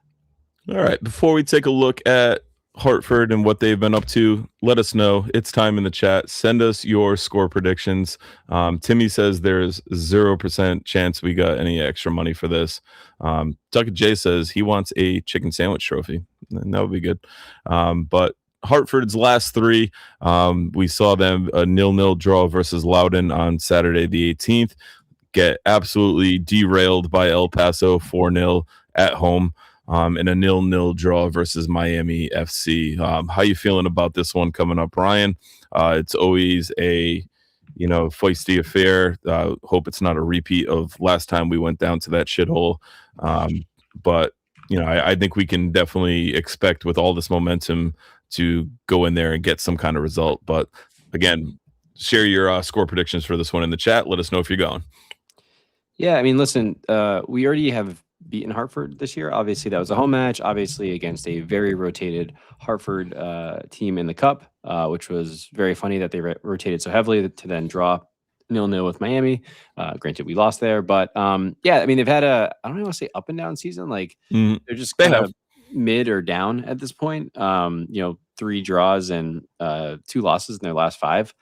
All right. Before we take a look at Hartford and what they've been up to, let us know. It's time in the chat. Send us your score predictions. Timmy says there's 0% chance we got any extra money for this. Duck J says he wants a chicken sandwich trophy. And that would be good. But Hartford's last three, we saw them a 0-0 draw versus Loudoun on Saturday the 18th. Get absolutely derailed by El Paso 4-0 at home. In a 0-0 draw versus Miami FC. How you feeling about this one coming up, Ryan? It's always a, feisty affair. Hope it's not a repeat of last time we went down to that shithole. But, I think we can definitely expect with all this momentum to go in there and get some kind of result. But again, share your score predictions for this one in the chat. Let us know if you're going. Yeah, I mean, listen, we already have beaten Hartford this year. Obviously, that was a home match, obviously against a very rotated Hartford team in the Cup, which was very funny that they rotated so heavily to then draw 0-0 with Miami. Granted, we lost there, but yeah, I mean, they've had I don't even want to say up and down season. Like they're just kind of mid or down at this point. 3 draws and 2 losses in their last 5.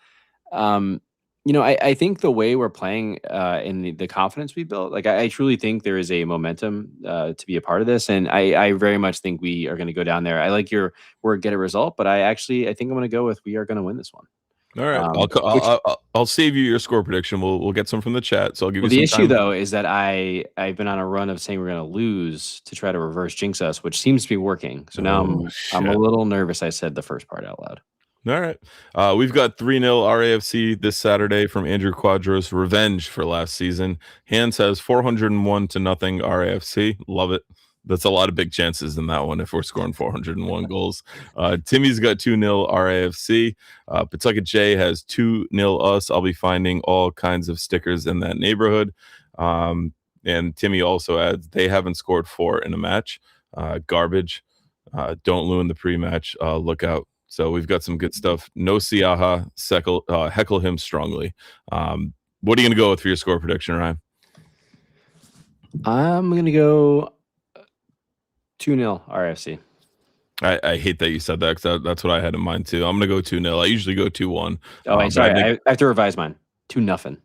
I think the way we're playing in the confidence we built, like I truly think there is a momentum to be a part of this. And I very much think we are going to go down there. I like your word, get a result, but I think I'm going to go with we are going to win this one. All right. I'll save you your score prediction. We'll get some from the chat. So I'll give you some the issue time. Though is that I've been on a run of saying we're going to lose to try to reverse jinx us, which seems to be working. So now I'm a little nervous. I said the first part out loud. All right. We've got 3-0 RAFC this Saturday from Andrew Quadros. Revenge for last season. Hans has 401 to nothing RAFC. Love it. That's a lot of big chances in that one if we're scoring 401 goals. Timmy's got 2-0 RAFC. Pawtucket J has 2-0 us. I'll be finding all kinds of stickers in that neighborhood. And Timmy also adds they haven't scored 4 in a match. Garbage. Don't ruin the pre-match. Look out. So we've got some good stuff. No Siaha, heckle him strongly. What are you going to go with for your score prediction, Ryan? I'm going to go 2-0 RFC. I hate that you said that because that's what I had in mind too. I'm going to go 2-0. I usually go 2-1. Oh, wait, sorry. I have to revise mine. 2-0.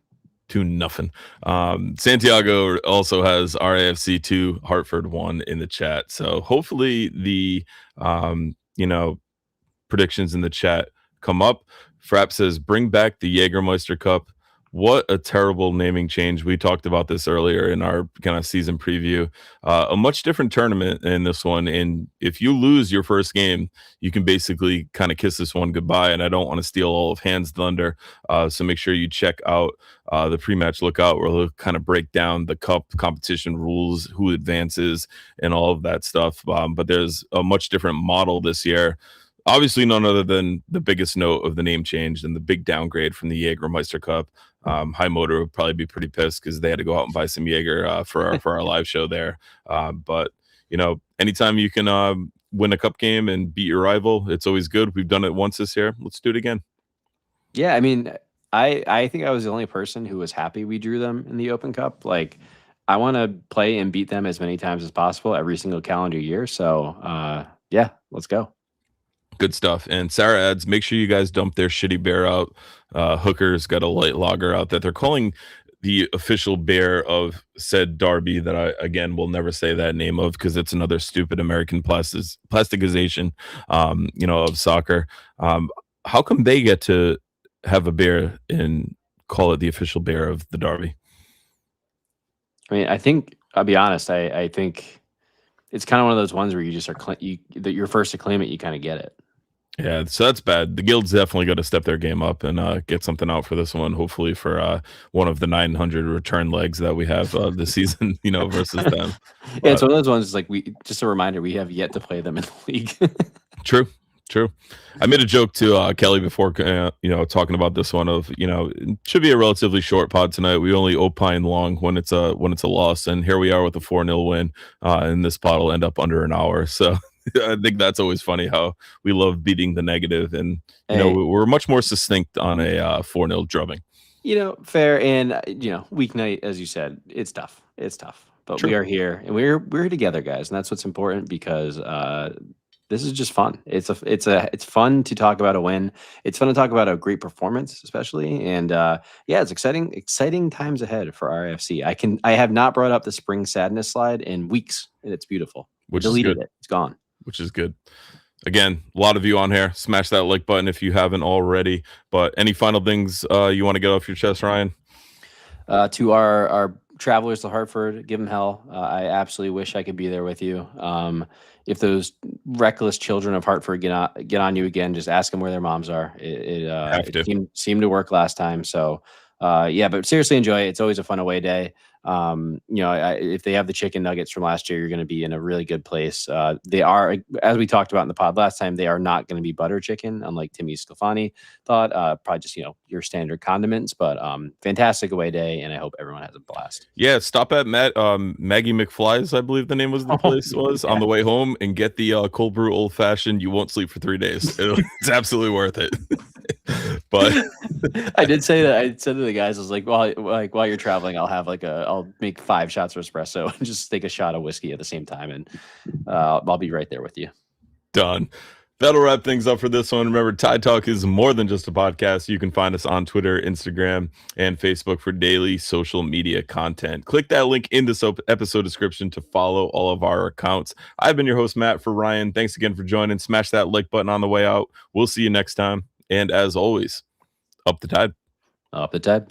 2-0. Santiago also has RAFC 2, Hartford 1 in the chat. So hopefully the predictions in the chat come up. Frapp says, bring back the Jägermeister Cup. What a terrible naming change. We talked about this earlier in our kind of season preview. A much different tournament in this one. And if you lose your first game, you can basically kind of kiss this one goodbye. And I don't want to steal all of Hans' thunder. So make sure you check out the pre-match lookout where we'll kind of break down the cup competition rules, who advances, and all of that stuff. But there's a much different model this year. Obviously, none other than the biggest note of the name change and the big downgrade from the Jägermeister Cup. High Motor would probably be pretty pissed because they had to go out and buy some Jaeger for our live show there. But anytime you can win a cup game and beat your rival, it's always good. We've done it once this year. Let's do it again. Yeah, I mean, I think I was the only person who was happy we drew them in the Open Cup. Like, I want to play and beat them as many times as possible every single calendar year. So, yeah, let's go. Good stuff. And Sarah adds, make sure you guys dump their shitty beer out. Hooker's got a light lager out that they're calling the official beer of said derby that I, again, will never say that name of because it's another stupid American plasticization, of soccer. How come they get to have a beer and call it the official beer of the derby? I mean, I'll be honest. I think it's kind of one of those ones where you just that you're first to claim it, you kind of get it. Yeah, so that's bad. The guild's definitely got to step their game up and get something out for this one. Hopefully for one of the 900 return legs that we have this season, versus them. Yeah, it's one of those ones. Like just a reminder, we have yet to play them in the league. True. I made a joke to Kelly before, talking about this one of, it should be a relatively short pod tonight. We only opine long when it's a loss, and here we are with a 4-0 win, and this pod will end up under an hour. So. I think that's always funny how we love beating the negative, and we're much more succinct on a 4-0 drubbing. Fair, and weeknight, as you said, it's tough. But True. We are here, and we're together, guys, and that's what's important because this is just fun. It's fun to talk about a win. It's fun to talk about a great performance, especially, and it's exciting times ahead for RFC. I have not brought up the spring sadness slide in weeks, and it's beautiful. Which deleted is good. It. It's gone. Which is good. Again, a lot of you on here. Smash that like button if you haven't already. But any final things you want to get off your chest, Ryan? To our travelers to Hartford, give them hell. I absolutely wish I could be there with you. If those reckless children of Hartford get on you again, just ask them where their moms are. It seemed to work last time. So, but seriously enjoy it. It's always a fun away day. If they have the chicken nuggets from last year, you're going to be in a really good place. They are, as we talked about in the pod last time, they are not going to be butter chicken, unlike Timmy Sclafani thought. Probably just, your standard condiments, but fantastic away day, and I hope everyone has a blast. Yeah, stop at Maggie McFly's, I believe the name was the place on the way home, and get the cold brew old fashioned. You won't sleep for 3 days. It's absolutely worth it. But I did say that. I said to the guys, I was like, while you're traveling, I'll make 5 shots of espresso and just take a shot of whiskey at the same time, and I'll be right there with you. Done. That'll wrap things up for this one. Remember, Tide Talk is more than just a podcast. You can find us on Twitter, Instagram, and Facebook for daily social media content. Click that link in this episode description to follow all of our accounts. I've been your host, Matt, for Ryan. Thanks again for joining. Smash that like button on the way out. We'll see you next time. And as always, up the tide. Up the tide.